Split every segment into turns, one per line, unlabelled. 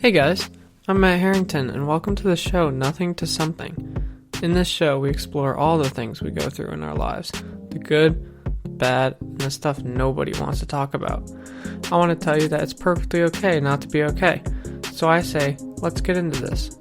Hey guys, I'm Matt Harrington, and welcome to the show Nothing to Something. In this show, we explore all the things we go through in our lives, the good, the bad, and the stuff nobody wants to talk about. I want to tell you that it's perfectly okay not to be okay. So I say, let's get into this.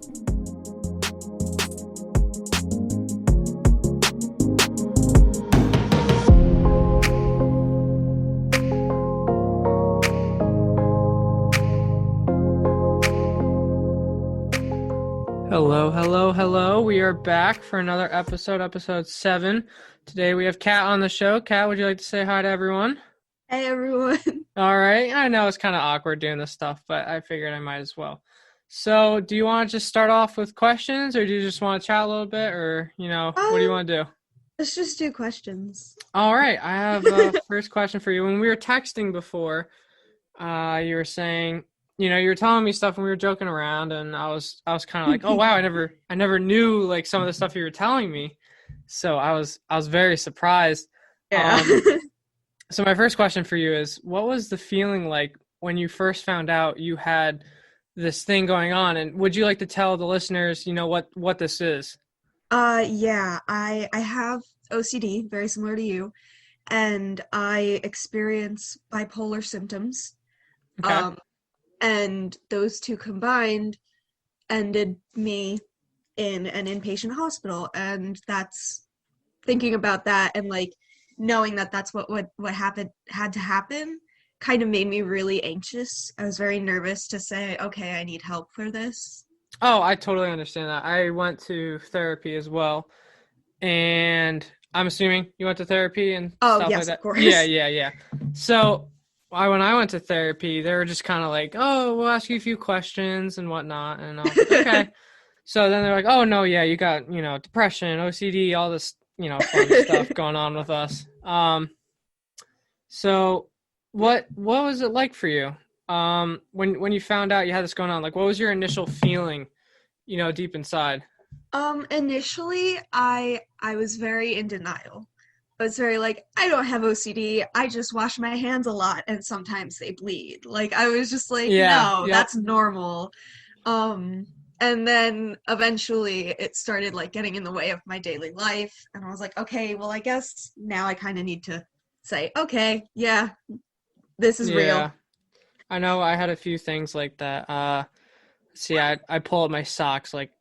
Hello. We are back for another episode 7. Today we have Kat on the show. Kat, would you like to say hi to everyone?
Hey, everyone.
All right. I know it's kind of awkward doing this stuff, but I figured I might as well. So do you want to just start off with questions, or do you just want to chat a little bit, or, what do you want to do?
Let's just do questions.
All right. I have a first question for you. When we were texting before, you were saying, you were telling me stuff and we were joking around, and I was kind of like, oh wow, I never knew like some of the stuff you were telling me. So I was very surprised.
Yeah.
So my first question for you is, what was the feeling like when you first found out you had this thing going on? And would you like to tell the listeners, what this is?
Yeah, I have OCD, very similar to you, and I experience bipolar symptoms.
Okay.
And those two combined ended me in an inpatient hospital, and that's thinking about that and like knowing that that's what had to happen kind of made me really anxious. I was very nervous to say, okay, I need help for this.
Oh, I totally understand that. I went to therapy as well, and I'm assuming you went to therapy and
Oh,
stuff like
yes, of
that.
course.
Yeah. So when I went to therapy, they were just kind of like, oh, we'll ask you a few questions and whatnot. And I was like, okay. So then they're like, oh, no, yeah, you got, depression, OCD, all this, fun stuff going on with us. So what was it like for you? When you found out you had this going on, like, what was your initial feeling, deep inside?
Initially I was very in denial. I was very like, I don't have OCD. I just wash my hands a lot and sometimes they bleed. Like I was just like,
Yeah,
no,
yep.
that's normal. And then eventually it started like getting in the way of my daily life, and I was like, okay, well I guess now I kind of need to say, okay, yeah, this is real.
Yeah. I know I had a few things like that. See, I pull up my socks like,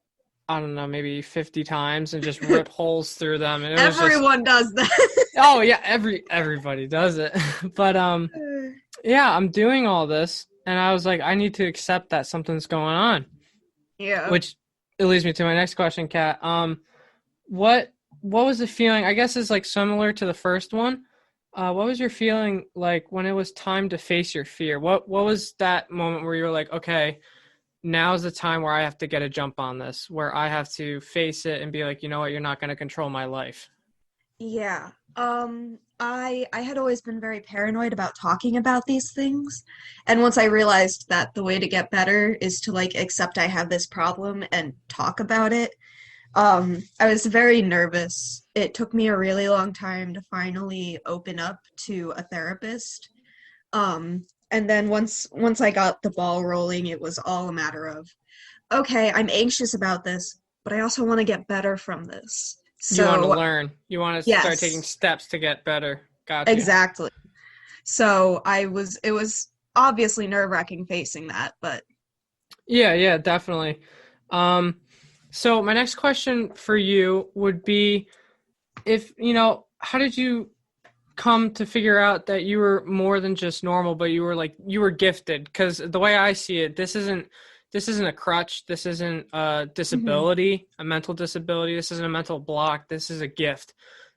I don't know, maybe 50 times and just rip holes through them. And it was just,
Everyone does that.
oh yeah, everybody does it. But yeah, I'm doing all this, and I was like, I need to accept that something's going on.
Yeah.
Which it leads me to my next question, Kat. What was the feeling? I guess is like similar to the first one. What was your feeling like when it was time to face your fear? What was that moment where you were like, okay, now's the time where I have to get a jump on this, where I have to face it and be like, you know what, you're not going to control my life.
Yeah. I had always been very paranoid about talking about these things. And once I realized that the way to get better is to like accept I have this problem and talk about it, I was very nervous. It took me a really long time to finally open up to a therapist. And then once I got the ball rolling, it was all a matter of, okay, I'm anxious about this, but I also want to get better from this.
You want to
So,
learn. You want to start taking
yes,
steps to get better. Gotcha.
exactly. So it was obviously nerve-wracking facing that, but
Yeah, definitely. So my next question for you would be, if, how did you come to figure out that you were more than just normal, but you were gifted? Because the way I see it, this isn't a crutch. This isn't a
mhm,
disability, a mental disability. This isn't a mental block. This is a gift,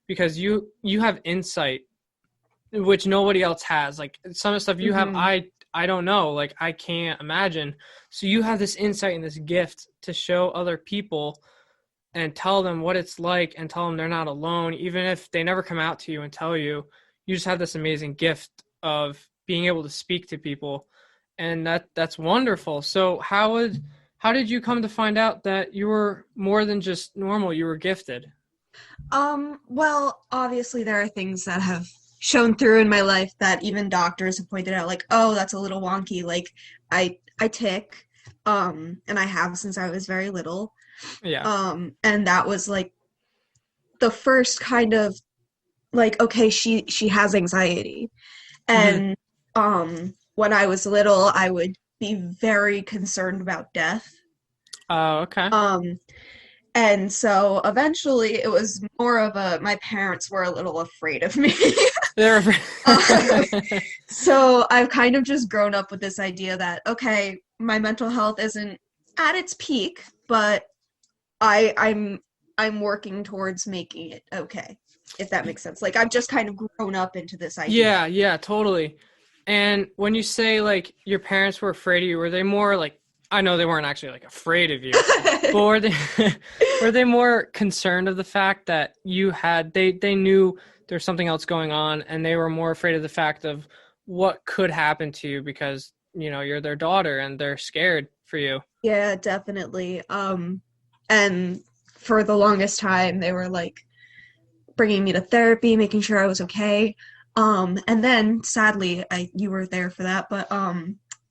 because you have insight which nobody else has. Like some of the stuff you have,
mhm.
I don't know. Like I can't imagine. So you have this insight and this gift to show other people and tell them what it's like, and tell them they're not alone, even if they never come out to you and tell you. You just have this amazing gift of being able to speak to people, and that's wonderful. So how did you come to find out that you were more than just normal? You were gifted.
Well, obviously there are things that have shown through in my life that even doctors have pointed out, like, oh, that's a little wonky. Like, I tick, And I have since I was very little.
Yeah.
And that was like the first kind of like, okay, she has anxiety.
Hmm.
And when I was little, I would be very concerned about death.
Oh, okay.
Um, and so eventually it was more of a my parents were a little afraid of me.
They're
Uh, so I've kind of just grown up with this idea that okay, my mental health isn't at its peak, but I'm working towards making it okay, if that makes sense. Like I've just kind of grown up into this idea.
Yeah, yeah, totally. And when you say like your parents were afraid of you, were they more like, I know they weren't actually like afraid of you, but were they were they more concerned of the fact that you had they knew there's something else going on and they were more afraid of the fact of what could happen to you because, you're their daughter and they're scared for you.
Yeah, definitely. And for the longest time, they were like bringing me to therapy, making sure I was okay. And then sadly, you were there for that, but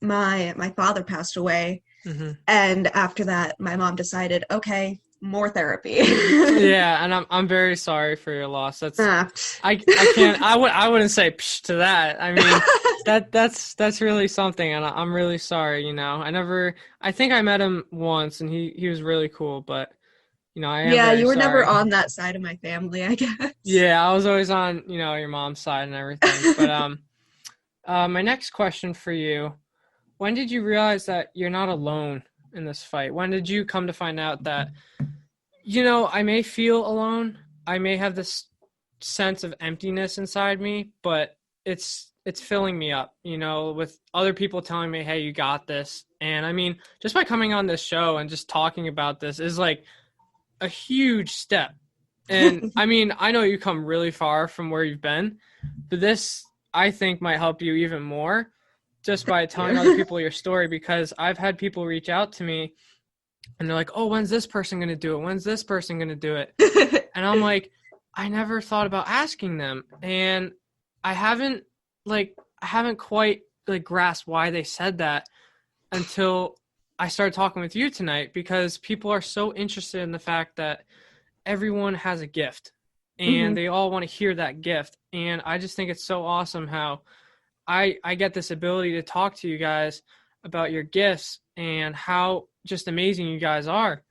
my father passed away,
Hmm.
and after that, my mom decided, okay, more therapy.
Yeah, and I'm very sorry for your loss. That's
Ah.
I can't I wouldn't say psh to that. I mean, that's really something, and I'm really sorry. I think I met him once, and he was really cool, but I am
Yeah,
very
you were never
sorry.
on that side of my family, I guess.
Yeah, I was always on your mom's side and everything. But my next question for you: when did you realize that you're not alone in this fight? When did you come to find out that I may feel alone. I may have this sense of emptiness inside me, but it's filling me up, with other people telling me, "Hey, you got this." And I mean, just by coming on this show and just talking about this is like a huge step. And I mean, I know you come really far from where you've been, but this I think might help you even more just by telling other
You.
people your story because I've had people reach out to me and they're like, "Oh, when's this person going to do it? When's this person going to do it?" And I'm like, I never thought about asking them. And I haven't I haven't quite like grasped why they said that until I started talking with you tonight because people are so interested in the fact that everyone has a gift
Hmm.
and they all want to hear that gift. And I just think it's so awesome how I get this ability to talk to you guys about your gifts and how just amazing you guys are.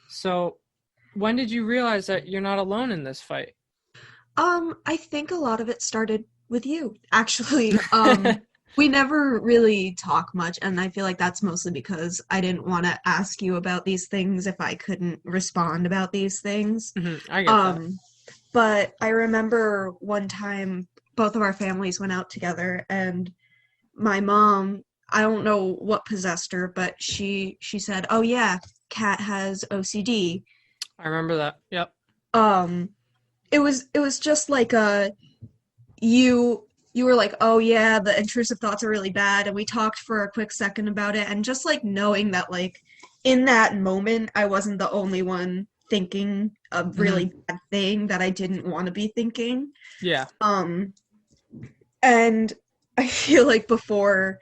So, when did you realize that you're not alone in this fight?
I think a lot of it started with you, actually. We never really talk much, and I feel like that's mostly because I didn't want to ask you about these things if I couldn't respond about these things.
I get that.
Um, but I remember one time both of our families went out together, and my mom, I don't know what possessed her, but she said, "Oh yeah, Kat has OCD."
I remember that. Yep.
Um, it was just like you were like, "Oh yeah, the intrusive thoughts are really bad," and we talked for a quick second about it, and just like knowing that like in that moment I wasn't the only one thinking a
Hmm.
really bad thing that I didn't want to be thinking.
Yeah.
Um, and I feel like before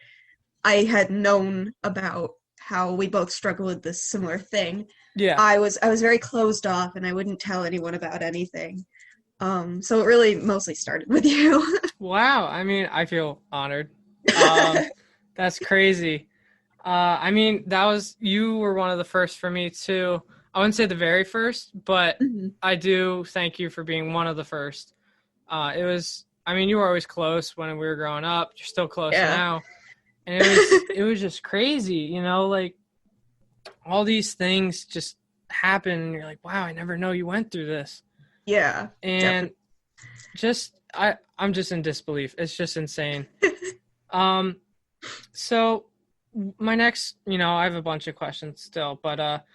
I had known about how we both struggle with this similar thing,
Yeah.
I was very closed off and I wouldn't tell anyone about anything. So it really mostly started with you.
Wow. I mean, I feel honored. Um, that's crazy. I mean, you were one of the first for me too. I wouldn't say the very first, but
Mhm.
I do thank you for being one of the first. I mean, you were always close when we were growing up. You're still close
Yeah.
now. And it was just crazy, like all these things just happen and you're like, wow, I never know you went through this.
Yeah,
And
definitely.
I'm just in disbelief. It's just insane. Um so my next, I have a bunch of questions still, but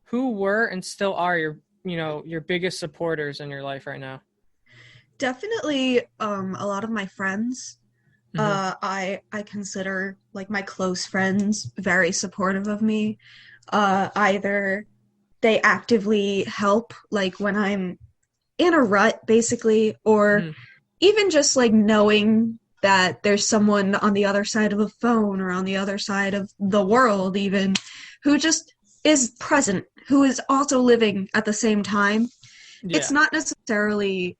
who were and still are your biggest supporters in your life right now?
Definitely a lot of my friends.
Mhm.
I consider like my close friends very supportive of me. Either they actively help like when I'm in a rut basically, or
Mhm.
even just like knowing that there's someone on the other side of a phone or on the other side of the world even who just is present, who is also living at the same time. It's
Yeah.
not necessarily,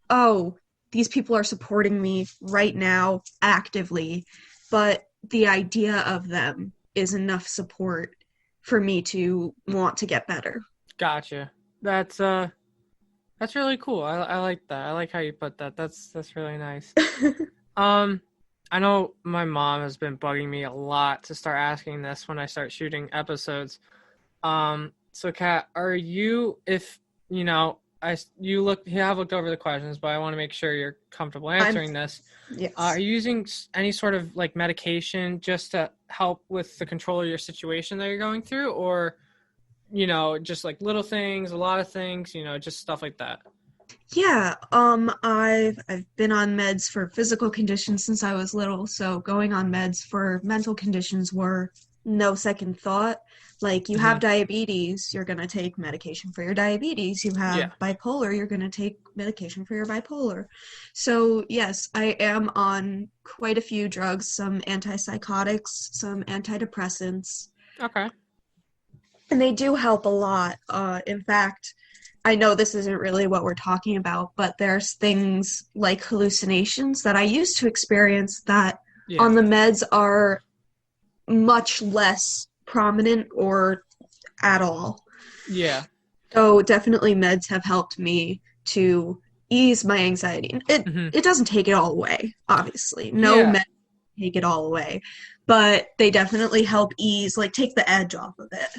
oh, these people are supporting me right now actively, but the idea of them is enough support for me to want to get better.
Gotcha. That's really cool. I like that. I like how you put that. That's really nice. Um, I know my mom has been bugging me a lot to start asking this when I start shooting episodes. So Kat, are you, if you know, you have looked over the questions, but I want to make sure you're comfortable
I'm,
answering this. Are
yes.
you using any sort of like medication just to help with the control of your situation that you're going through, or just like little things, a lot of things, just stuff like that?
Yeah, I've been on meds for physical conditions since I was little, so going on meds for mental conditions were no second thought. Like you have
Hmm.
diabetes, you're gonna take medication for your diabetes. You have
Yeah.
bipolar, you're gonna take medication for your bipolar. So yes, I am on quite a few drugs, some antipsychotics, some antidepressants,
Okay.
and they do help a lot. In fact, I know this isn't really what we're talking about, but there's things like hallucinations that I used to experience that
Yeah.
on the meds are much less prominent or at all.
Yeah.
So definitely meds have helped me to ease my anxiety. It
Hmm.
it doesn't take it all away, obviously. No
Yeah.
meds take it all away, but they definitely help ease, like take the edge off of it.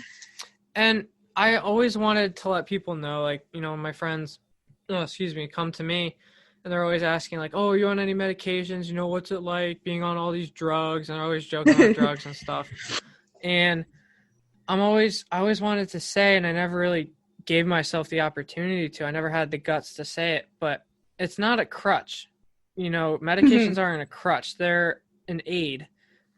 And I always wanted to let people know, like, my friends, oh, excuse me, come to me and they're always asking, like, oh, are you on any medications? What's it like being on all these drugs? And they're always joking about drugs and stuff. And I always wanted to say, and I never really gave myself the opportunity to, I never had the guts to say it, but it's not a crutch. Medications aren't a crutch, they're an aid.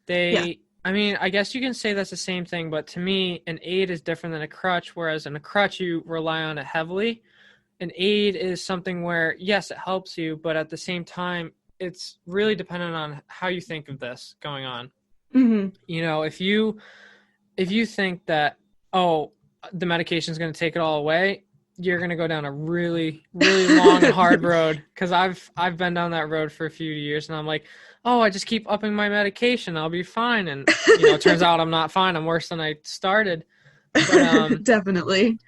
Yeah.
I mean, I guess you can say that's the same thing, but to me, an aid is different than a crutch, whereas in a crutch, you rely on it heavily. An aid is something where, yes, it helps you, but at the same time, it's really dependent on how you think of this going on.
Hmm.
If you think that, oh, the medication is going to take it all away, you're going to go down a really, really long and hard road. Because I've been down that road for a few years, and I'm like, oh, I just keep upping my medication, I'll be fine. And it turns out I'm not fine. I'm worse than I started. But
Definitely.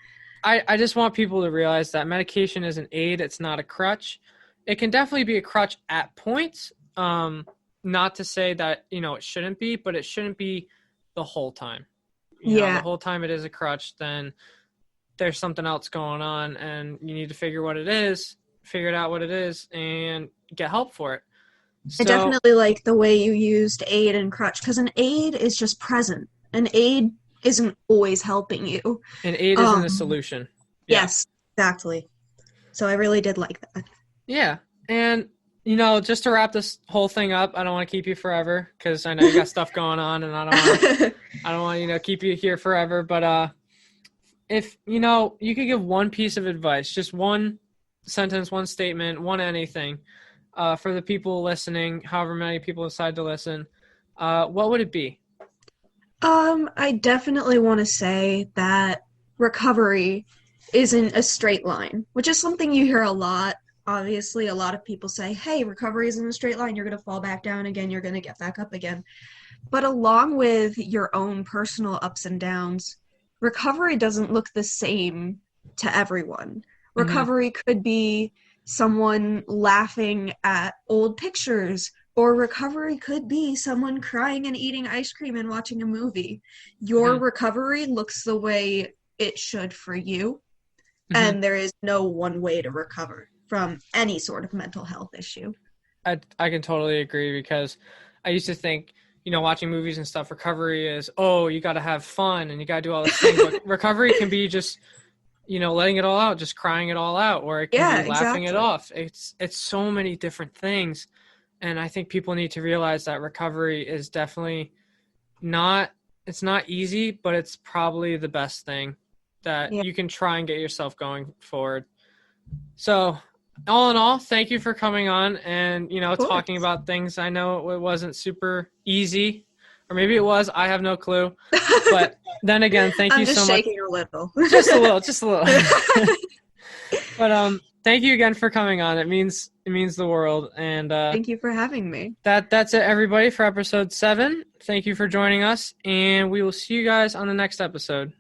I just want people to realize that medication is an aid. It's not a crutch. It can definitely be a crutch at points. Not to say that it shouldn't be, but it shouldn't be the whole time. The
Yeah,
whole time it is a crutch, then there's something else going on, and you need to figure it out what it is, and get help for it.
I
So
definitely like the way you used aid and crutch because an aid is just present. An aid isn't always helping you.
an aid isn't a
Um,
solution. Yeah.
yes, exactly. So I really did like that.
Yeah. And just to wrap this whole thing up, I don't want to keep you forever because I know you got stuff going on, and I don't want keep you here forever. But if you could give one piece of advice, just one sentence, one statement, one anything, for the people listening, however many people decide to listen, what would it be?
I definitely want to say that recovery isn't a straight line, which is something you hear a lot. Obviously, a lot of people say, hey, recovery isn't a straight line. You're going to fall back down again. You're going to get back up again. But along with your own personal ups and downs, recovery doesn't look the same to everyone.
Hmm.
Recovery could be someone laughing at old pictures, or recovery could be someone crying and eating ice cream and watching a movie. Your
Hmm.
recovery looks the way it should for you,
Hmm.
and there is no one way to recover from any sort of mental health issue.
I can totally agree because I used to think, watching movies and stuff, recovery is, oh, you got to have fun and you got to do all this thing. But recovery can be just, letting it all out, just crying it all out, or it can
Yeah,
be laughing it
exactly.
off. It's so many different things. And I think people need to realize that recovery is definitely not, it's not easy, but it's probably the best thing that
Yeah.
you can try and get yourself going forward. So all in all, thank you for coming on and,
Of
talking
course.
about things. I know it wasn't super easy, or maybe it was. I have no clue. But then again, thank
I'm
you so
just
much.
shaking a little.
Just a little, just a little. But thank you again for coming on. It means the world. And
Thank you for having me.
that's it, everybody, for episode 7. Thank you for joining us, and we will see you guys on the next episode.